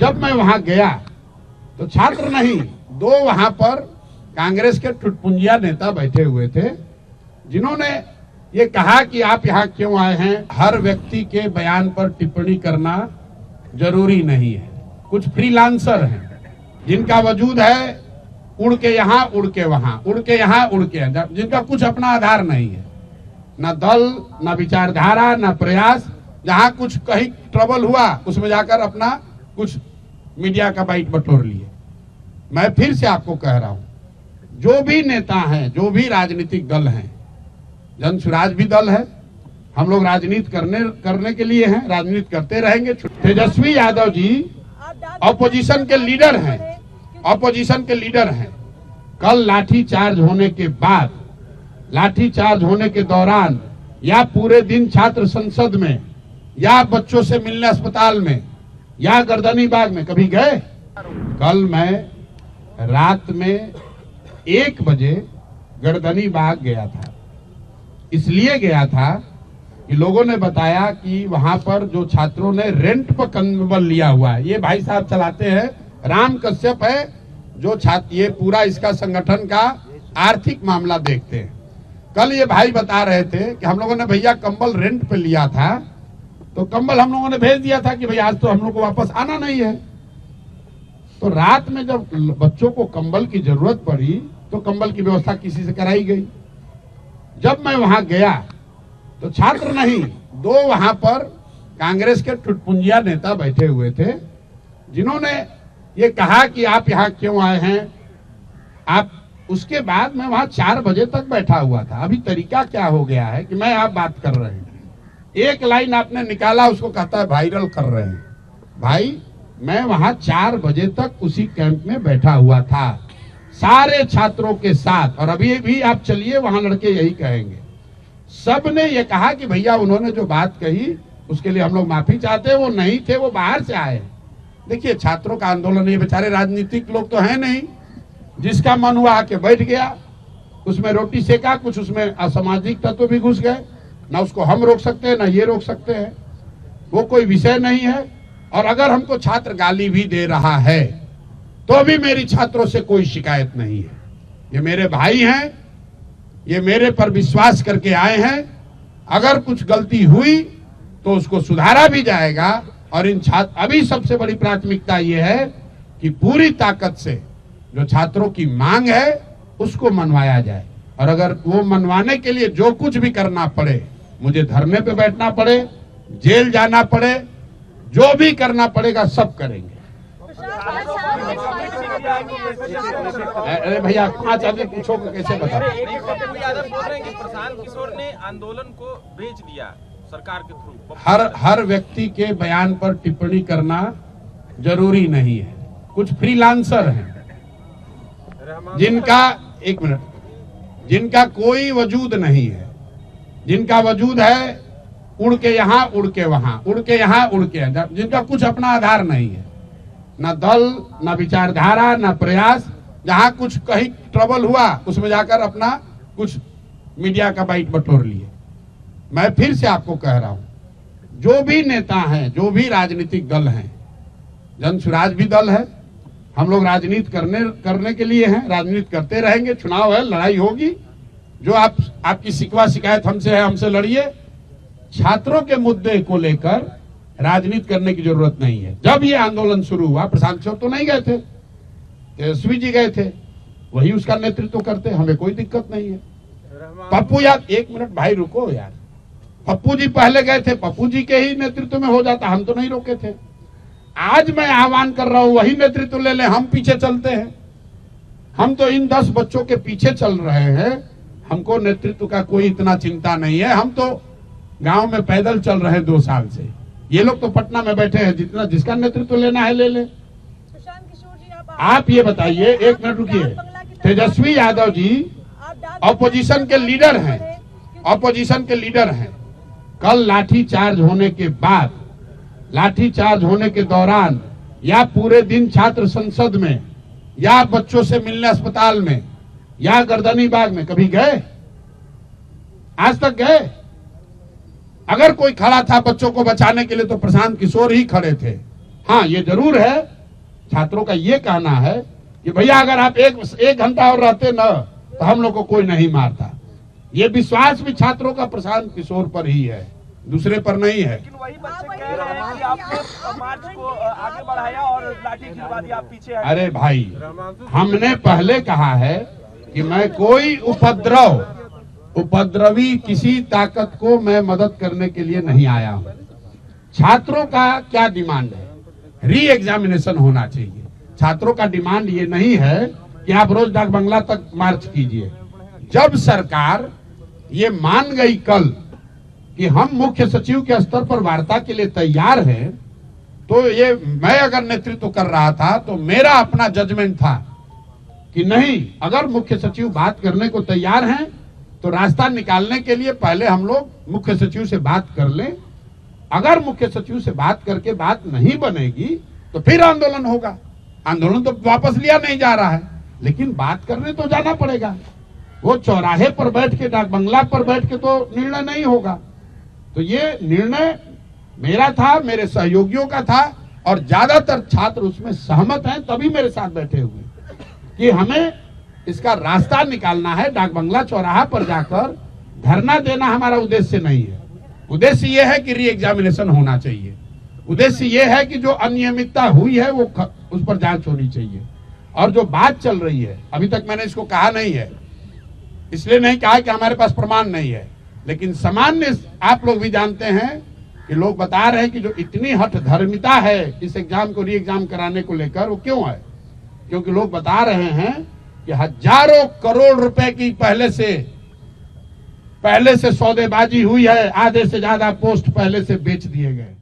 जब मैं वहां गया तो छात्र नहीं, दो वहां पर कांग्रेस के टुटपुंजिया नेता बैठे हुए थे, जिन्होंने ये कहा कि आप यहाँ क्यों आए हैं, हर व्यक्ति के बयान पर टिप्पणी करना जरूरी नहीं है। कुछ फ्रीलांसर हैं जिनका वजूद है उड़ के यहाँ उड़ के वहां, उड़ के यहाँ उड़ के, जिनका कुछ अपना आधार नहीं है, ना दल, ना विचारधारा, ना प्रयास। जहां कुछ कहीं ट्रबल हुआ उसमें जाकर अपना कुछ मीडिया का बाइट बटोर लिए। मैं फिर से आपको कह रहा हूं, जो भी नेता हैं, जो भी राजनीतिक दल हैं, जन स्वराज भी दल है, हम लोग राजनीति करने के लिए हैं, राजनीति करते रहेंगे। तेजस्वी यादव जी ऑपोजिशन के लीडर हैं, ऑपोजिशन के लीडर हैं। कल लाठी चार्ज होने के बाद, लाठी चार्ज होने के दौरान, या पूरे दिन छात्र संसद में, या बच्चों से मिलने अस्पताल में, या गर्दनी बाग में कभी गए? कल मैं रात में 1 बजे गर्दनी बाग गया था। इसलिए गया था कि लोगों ने बताया कि वहां पर जो छात्रों ने रेंट पर कंबल लिया हुआ है, ये भाई साहब चलाते हैं, राम कश्यप है जो छात्र, ये पूरा इसका संगठन का आर्थिक मामला देखते हैं। कल ये भाई बता रहे थे कि हम लोगों ने भैया कंबल रेंट पे लिया था, तो कंबल हम लोगों ने भेज दिया था कि भैया आज तो हम लोग को वापस आना नहीं है। तो रात में जब बच्चों को कंबल की जरूरत पड़ी तो कंबल की व्यवस्था किसी से कराई गई। जब मैं वहां गया तो छात्र नहीं, दो वहां पर कांग्रेस के टुटपुंजिया नेता बैठे हुए थे, जिन्होंने ये कहा कि आप यहाँ क्यों आए हैं, आप। उसके बाद मैं वहां 4 बजे तक बैठा हुआ था। अभी तरीका क्या हो गया है कि मैं आप बात कर रहे हैं, एक लाइन आपने निकाला, उसको कहता है वायरल कर रहे हैं। भाई मैं वहां 4 बजे तक उसी कैंप में बैठा हुआ था सारे छात्रों के साथ, और अभी भी आप चलिए वहां लड़के यही कहेंगे। सब ने ये कहा कि भैया उन्होंने जो बात कही उसके लिए हम लोग माफी चाहते हैं, वो नहीं थे, वो बाहर से आए। देखिए छात्रों का आंदोलन, ये बेचारे राजनीतिक लोग तो हैं नहीं, जिसका मन हुआ आके बैठ गया, उसमें रोटी सेका, कुछ उसमें असामाजिक तत्व भी घुस गए। ना उसको हम रोक सकते हैं, ना ये रोक सकते हैं, वो कोई विषय नहीं है। और अगर हमको छात्र गाली भी दे रहा है तो भी मेरी छात्रों से कोई शिकायत नहीं है। ये मेरे भाई हैं, ये मेरे पर विश्वास करके आए हैं। अगर कुछ गलती हुई तो उसको सुधारा भी जाएगा। और इन छात्र, अभी सबसे बड़ी प्राथमिकता ये है कि पूरी ताकत से जो छात्रों की मांग है उसको मनवाया जाए। और अगर वो मनवाने के लिए जो कुछ भी करना पड़े, मुझे धरने पे बैठना पड़े, जेल जाना पड़े, जो भी करना पड़ेगा सब करेंगे। अरे भैया 5 आदमी पूछो कैसे बता। पप्पू यादव बोल रहे हैं कि प्रशांत किशोर ने आंदोलन को भेज दिया सरकार के थ्रू। हर व्यक्ति के बयान पर टिप्पणी करना जरूरी नहीं है। कुछ फ्रीलांसर हैं जिनका, 1 मिनट, जिनका कोई वजूद नहीं है, जिनका वजूद है उड़ के यहाँ उड़ के वहां, उड़ के यहाँ उड़ के, जिनका कुछ अपना आधार नहीं है, ना दल, ना विचारधारा, ना प्रयास। जहां कुछ कहीं ट्रबल हुआ उसमें जाकर अपना कुछ मीडिया का बाइट बटोर लिए। मैं फिर से आपको कह रहा हूं, जो भी नेता हैं, जो भी राजनीतिक दल हैं, जन स्वराज भी दल है, हम लोग राजनीति करने के लिए हैं, राजनीति करते रहेंगे। चुनाव है, लड़ाई होगी। जो आपकी शिकवा शिकायत हमसे है, हमसे लड़िए। छात्रों के मुद्दे को लेकर राजनीति करने की जरूरत नहीं है। जब ये आंदोलन शुरू हुआ, प्रशांत किशोर तो नहीं गए थे, तेजस्वी जी गए थे, वही उसका नेतृत्व करते, हमें कोई दिक्कत नहीं है। पप्पू यार, 1 मिनट भाई रुको यार, पप्पू जी पहले गए थे, पप्पू जी के ही नेतृत्व में हो जाता, हम तो नहीं रोके थे। आज मैं आह्वान कर रहा हूं, वही नेतृत्व ले ले, हम पीछे चलते हैं। हम तो इन 10 बच्चों के पीछे चल रहे हैं, हमको नेतृत्व का कोई इतना चिंता नहीं है। हम तो गांव में पैदल चल रहे हैं 2 साल से, ये लोग तो पटना में बैठे हैं, जिसका नेतृत्व लेना है ले ले। आप ये बताइए, 1 मिनट रुकिए, तेजस्वी यादव जी ऑपोजिशन के लीडर हैं, ऑपोजिशन के लीडर हैं। कल लाठी चार्ज होने के बाद, लाठी चार्ज होने के दौरान, या पूरे दिन छात्र संसद में, या बच्चों से मिलने अस्पताल में, या गर्दनी बाग में कभी गए? आज तक गए? अगर कोई खड़ा था बच्चों को बचाने के लिए तो प्रशांत किशोर ही खड़े थे। हाँ, ये जरूर है, छात्रों का ये कहना है कि भैया अगर आप एक घंटा और रहते न तो हम लोग को कोई नहीं मारता। ये विश्वास भी छात्रों का प्रशांत किशोर पर ही है, दूसरे पर नहीं है। लेकिन वही बच्चे कह रहे हैं कि आपने मार्च को आगे बढ़ाया और लाठी गिरवा दी, आप पीछे हटे। अरे भाई, हमने पहले कहा है कि मैं कोई उपद्रवी किसी ताकत को मैं मदद करने के लिए नहीं आया हूं। छात्रों का क्या डिमांड है? री एग्जामिनेशन होना चाहिए। छात्रों का डिमांड ये नहीं है कि आप रोज डाक बंगला तक मार्च कीजिए। जब सरकार ये मान गई कल कि हम मुख्य सचिव के स्तर पर वार्ता के लिए तैयार हैं, तो ये मैं अगर नेतृत्व कर रहा था तो मेरा अपना जजमेंट था कि नहीं, अगर मुख्य सचिव बात करने को तैयार हैं तो रास्ता निकालने के लिए पहले हम लोग मुख्य सचिव से बात कर लें। अगर मुख्य सचिव से बात करके बात नहीं बनेगी तो फिर आंदोलन होगा। आंदोलन तो वापस लिया नहीं जा रहा है, लेकिन बात करने तो जाना पड़ेगा। वो चौराहे पर बैठ के, डाक बंगला पर बैठ के तो निर्णय नहीं होगा। तो ये निर्णय मेरा था, मेरे सहयोगियों का था, और ज्यादातर छात्र उसमें सहमत हैं, तभी मेरे साथ बैठे हुए कि हमें इसका रास्ता निकालना है। डाक बंगला चौराहा पर जाकर धरना देना हमारा उद्देश्य नहीं है। उद्देश्य यह है कि री एग्जामिनेशन होना चाहिए। उद्देश्य यह है कि जो अनियमितता हुई है वो उस पर जांच होनी चाहिए। और जो बात चल रही है, अभी तक मैंने इसको कहा नहीं है, इसलिए नहीं कहा कि हमारे पास प्रमाण नहीं है, लेकिन सामान्य आप लोग भी जानते हैं कि लोग बता रहे हैं कि जो इतनी हठ धर्मिता है इस एग्जाम को री एग्जाम कराने को लेकर, वो क्यों है? क्योंकि लोग बता रहे हैं कि हजारों करोड़ रुपए की पहले से सौदेबाजी हुई है, आधे से ज्यादा पोस्ट पहले से बेच दिए गए।